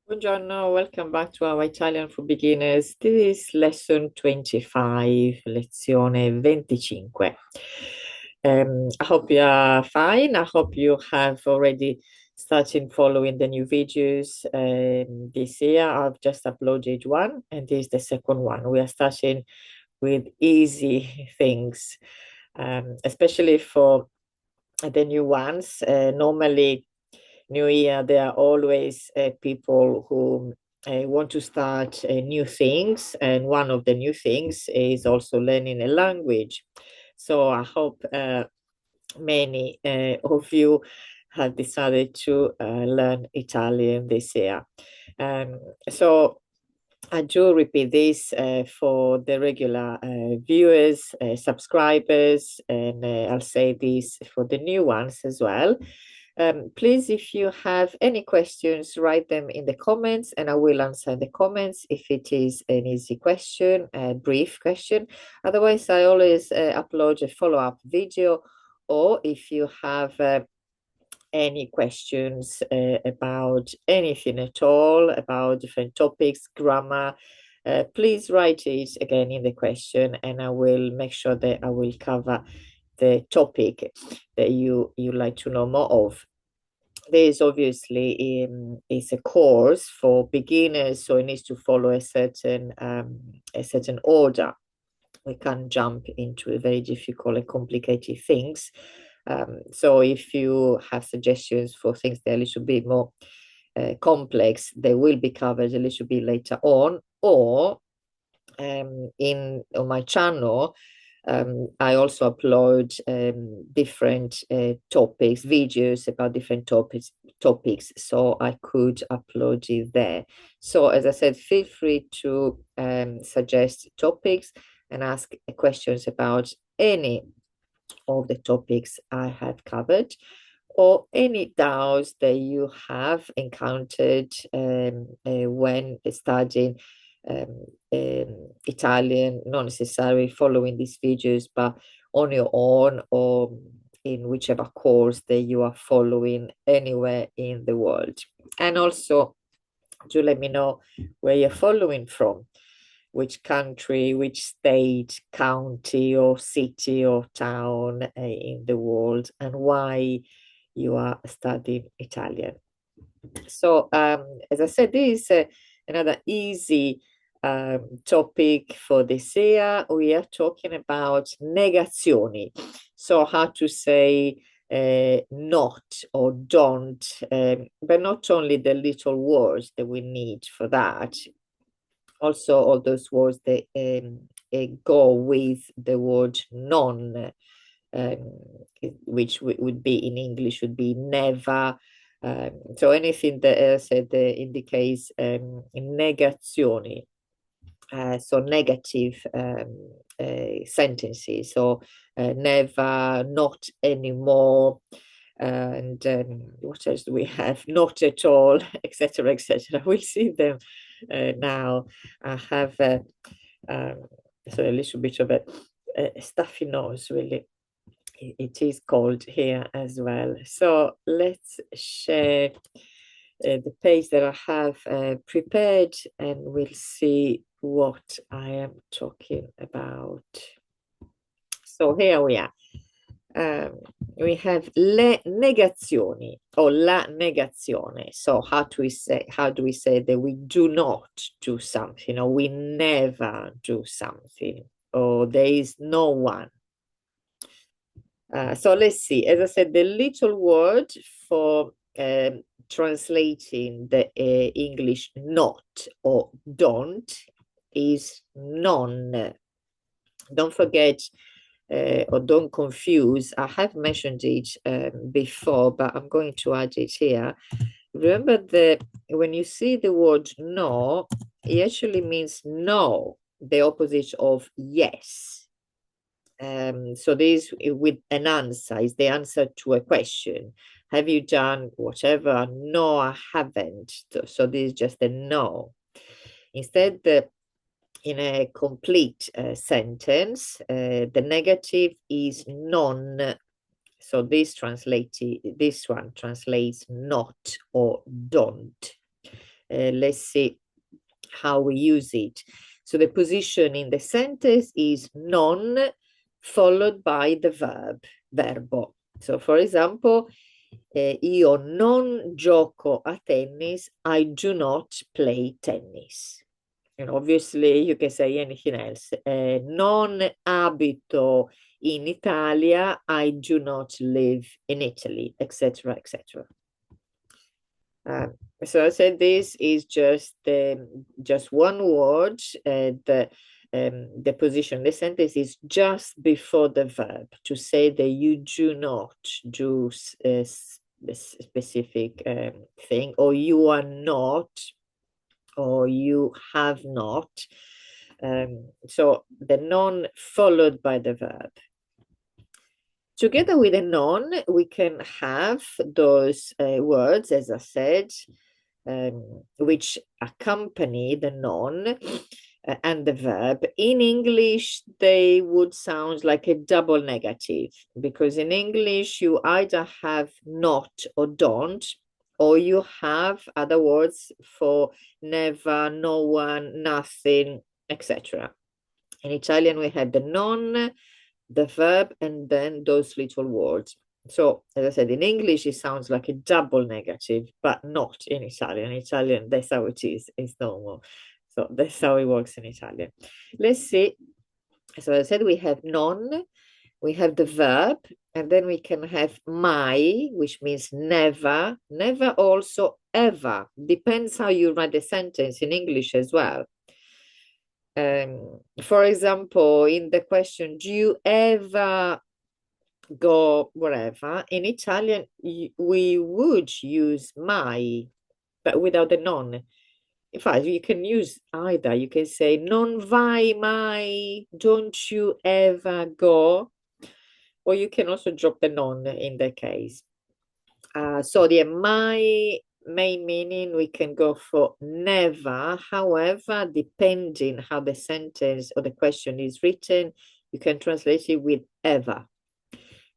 Buongiorno, welcome back to our Italian for Beginners. This is lesson 25, lezione 25. I hope you are fine. I hope you have already started following the new videos this year. I've just uploaded one, and this is the second one. We are starting with easy things, especially for the new ones. Normally, New Year, there are always people who want to start new things, and one of the new things is also learning a language. So I hope many of you have decided to learn Italian this year. Um, so I do repeat this for the regular viewers, subscribers, and I'll say this for the new ones as well. Please, if you have any questions, write them in the comments and I will answer the comments if it is an easy question, a brief question. Otherwise, I always upload a follow-up video, or if you have any questions about anything at all, about different topics, grammar, please write it again in the question and I will make sure that I will cover the topic that you like to know more of. This obviously is a course for beginners, so it needs to follow a certain order. We can't jump into very difficult and complicated things. So if you have suggestions for things that are a little bit more complex, they will be covered a little bit later on, or on my channel. I also upload different topics, videos about different topics, so I could upload it there. So as I said, feel free to suggest topics and ask questions about any of the topics I have covered, or any doubts that you have encountered when studying Italian, not necessarily following these videos, but on your own or in whichever course that you are following anywhere in the world. And also, do let me know where you're following from, which country, which state, county, or city, or town in the world, and why you are studying Italian. So, as I said, this is another easy topic for this year. We are talking about negazioni. So, how to say not or don't, but not only the little words that we need for that, also all those words that go with the word non, um, which would be in English would be never. So anything that I said indicates negazioni, so negative sentences. So never, not anymore, and what else do we have? Not at all, etc., etc. We'll see them now. I have so a little bit of a stuffy nose, really. It is cold here as well. So let's share the page that I have prepared and we'll see what I am talking about. So here we are. We have le negazioni or la negazione. So how do we say that we do not do something, or we never do something, or there is no one? So let's see. As I said, the little word for translating the English not or don't is non. Don't forget or don't confuse. I have mentioned it before, but I'm going to add it here. Remember that when you see the word no, it actually means no, the opposite of yes. So this with an answer is the answer to a question. Have you done whatever? No, I haven't. So this is just a no. Instead, in a complete sentence, the negative is non. So this one translates not or don't. Let's see how we use it. So the position in the sentence is non followed by the verbo. So for example, io non gioco a tennis, I do not play tennis. And obviously you can say anything else. Non abito in Italia, I do not live in Italy, etc., etc. So I said this is just one word. The position in the sentence is just before the verb to say that you do not do a specific thing, or you are not, or you have not. So the non followed by the verb. Together with a non, we can have those words, as I said, which accompany the non and the verb. In English, they would sound like a double negative, because in English, you either have not or don't, or you have other words for never, no one, nothing, etc. In Italian, we have the non, the verb, and then those little words. So, as I said, in English, it sounds like a double negative, but not in Italian. In Italian, that's how it is. It's normal. So that's how it works in Italian. Let's see. So as I said, we have non, we have the verb, and then we can have mai, which means never, never also ever. Depends how you write the sentence in English as well. For example, in the question, do you ever go wherever? In Italian, we would use mai, but without the non. In fact, you can use either. You can say non vai mai, don't you ever go? Or you can also drop the non in the case. So the my main meaning, we can go for never. However, depending how the sentence or the question is written, you can translate it with ever.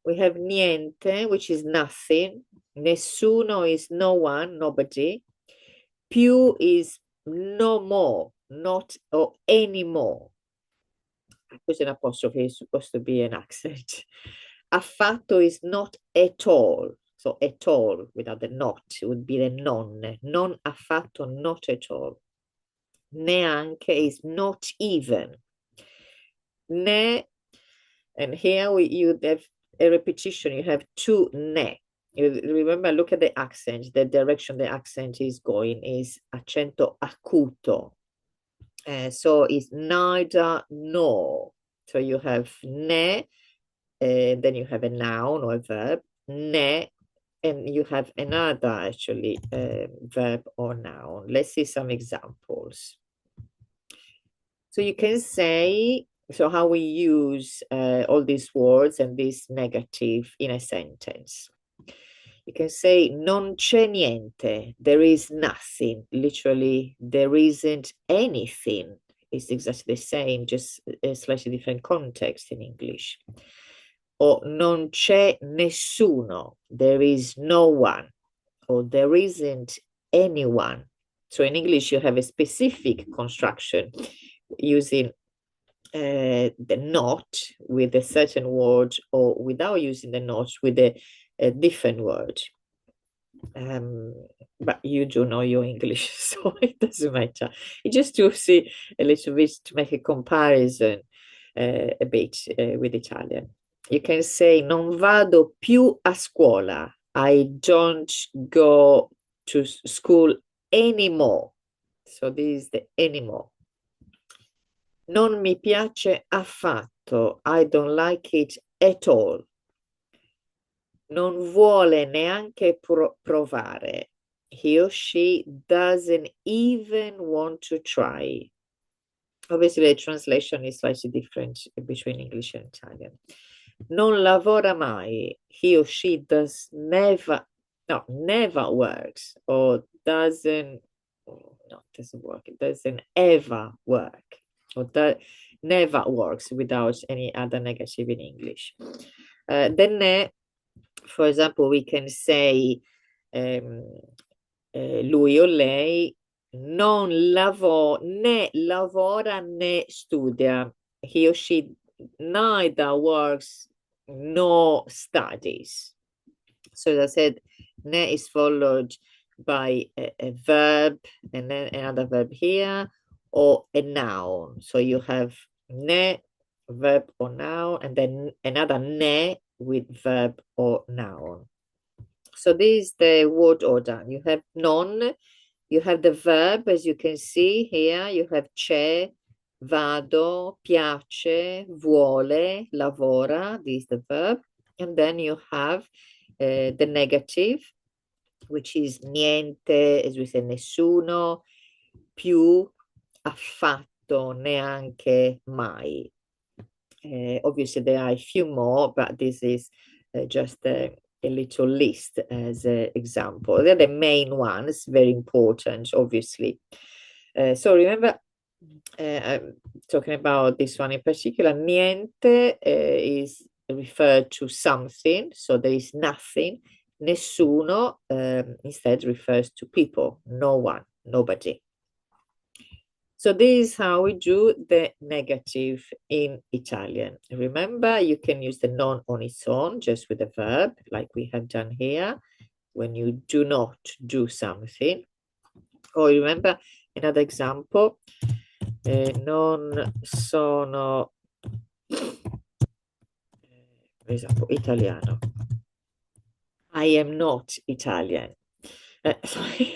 We have niente, which is nothing. Nessuno is no one, nobody. Più is no more, not or anymore. Questo an apostrophe, is supposed to be an accent. Affatto is not at all. So at all without the not, it would be the non. Non affatto, not at all. Neanche is not even. Ne, and here you have a repetition. You have two ne. You remember, look at the accent. The direction the accent is going is accento acuto. So it's neither nor. So you have ne, then you have a noun or a verb, ne, and you have another actually verb or noun. Let's see some examples. So you can say, so how we use all these words and this negative in a sentence. You can say non c'è niente, there is nothing. Literally, there isn't anything. It's exactly the same, just a slightly different context in English. Or non c'è nessuno, there is no one. Or there isn't anyone. So in English, you have a specific construction using the not with a certain word, or without using the not with a different word. But you do know your English, so it doesn't matter. It's just to see a little bit, to make a comparison a bit with Italian. You can say non vado più a scuola. I don't go to school anymore. So this is the anymore. Non mi piace affatto. I don't like it at all. Non vuole neanche provare. He or she doesn't even want to try. Obviously, the translation is slightly different between English and Italian. Non lavora mai. He or she never works, or doesn't work. It doesn't ever work, or that never works without any other negative in English. Then, for example, we can say lui o lei non né lavora né studia. He or she neither works nor studies. So as I said, ne is followed by a verb and then another verb here or a noun. So you have ne, verb or noun, and then another ne with verb or noun. So this is the word order. You have non, you have the verb, as you can see here. You have c'è, vado, piace, vuole, lavora. This is the verb. And then you have the negative, which is niente, as we say, nessuno, più, affatto, neanche, mai. Obviously, there are a few more, but this is just a little list as an example. They're the main ones, very important, obviously. So remember, I'm talking about this one in particular. Niente is referred to something, so there is nothing. Nessuno instead refers to people, no one, nobody. So this is how we do the negative in Italian. Remember, you can use the non on its own, just with a verb, like we have done here, when you do not do something. Or remember another example, non sono, per esempio, italiano. I am not Italian. Sorry,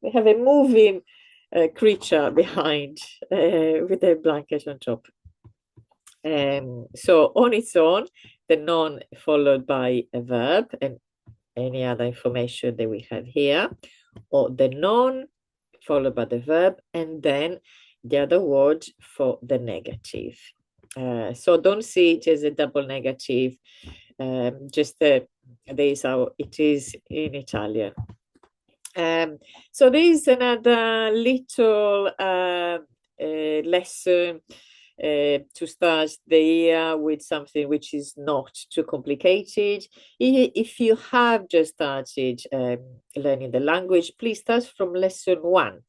we have a moving creature behind with a blanket on top. So on its own, the non followed by a verb and any other information that we have here, or the non followed by the verb and then the other word for the negative. So don't see it as a double negative, just this is how it is in Italian. So there is another little lesson to start the year with something which is not too complicated. If you have just started learning the language, please start from lesson 1,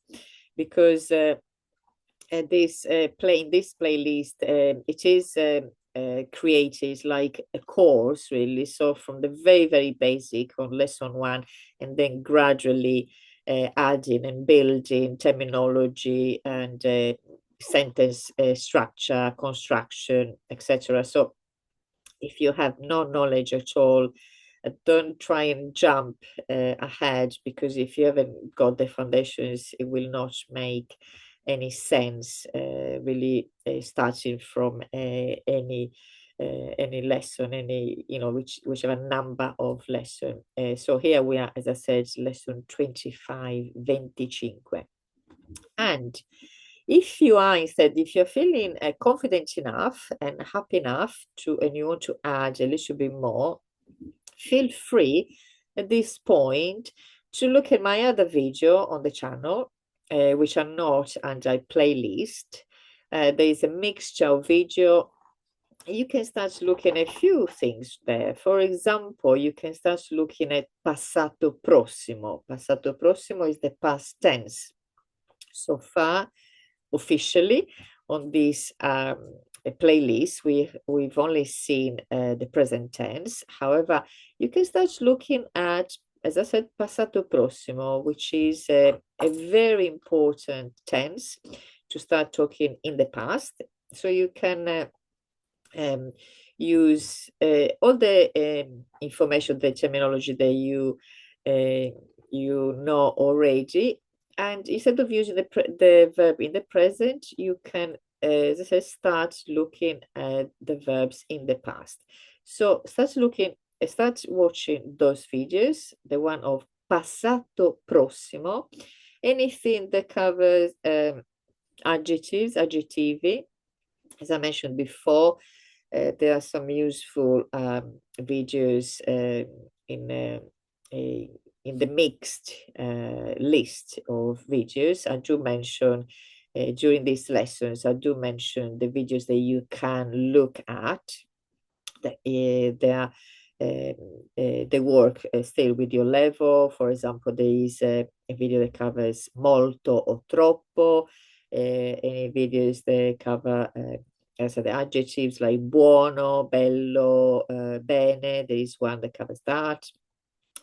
because this playlist it is created like a course, really. So from the very basic on lesson 1, and then gradually adding and building terminology and sentence structure, construction, etc. So if you have no knowledge at all, don't try and jump ahead, because if you haven't got the foundations, it will not make any sense really starting from any lesson, whichever number of lesson. So here we are, as I said, lesson 25, 25. And if you're feeling confident enough and happy enough and you want to add a little bit more, feel free at this point to look at my other video on the channel, which are not under playlist. There is a mixture of video. You can start looking at a few things there. For example, you can start looking at passato prossimo. Passato prossimo is the past tense. So far, officially, on this playlist, we've only seen the present tense. However, you can start looking at, as I said, passato prossimo, which is a very important tense to start talking in the past. So you can use all the information, the terminology that you know already, and instead of using the verb in the present, you can, as I said, start looking at the verbs in the past. So start watching those videos, the one of passato prossimo, anything that covers adjectives, adjectivi. As I mentioned before, there are some useful videos in the mixed list of videos. I do mention during these lessons, I do mention the videos that you can look at. They are the work stay with your level. For example, there is a video that covers molto o troppo, any videos that cover as the adjectives like buono, bello, bene. There is one that covers that.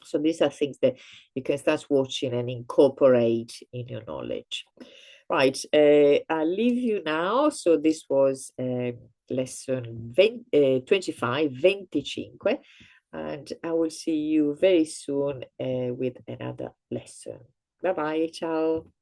So these are things that you can start watching and incorporate in your knowledge. Right, I'll leave you now. So this was lesson 25, 25, and I will see you very soon with another lesson. Bye bye, ciao.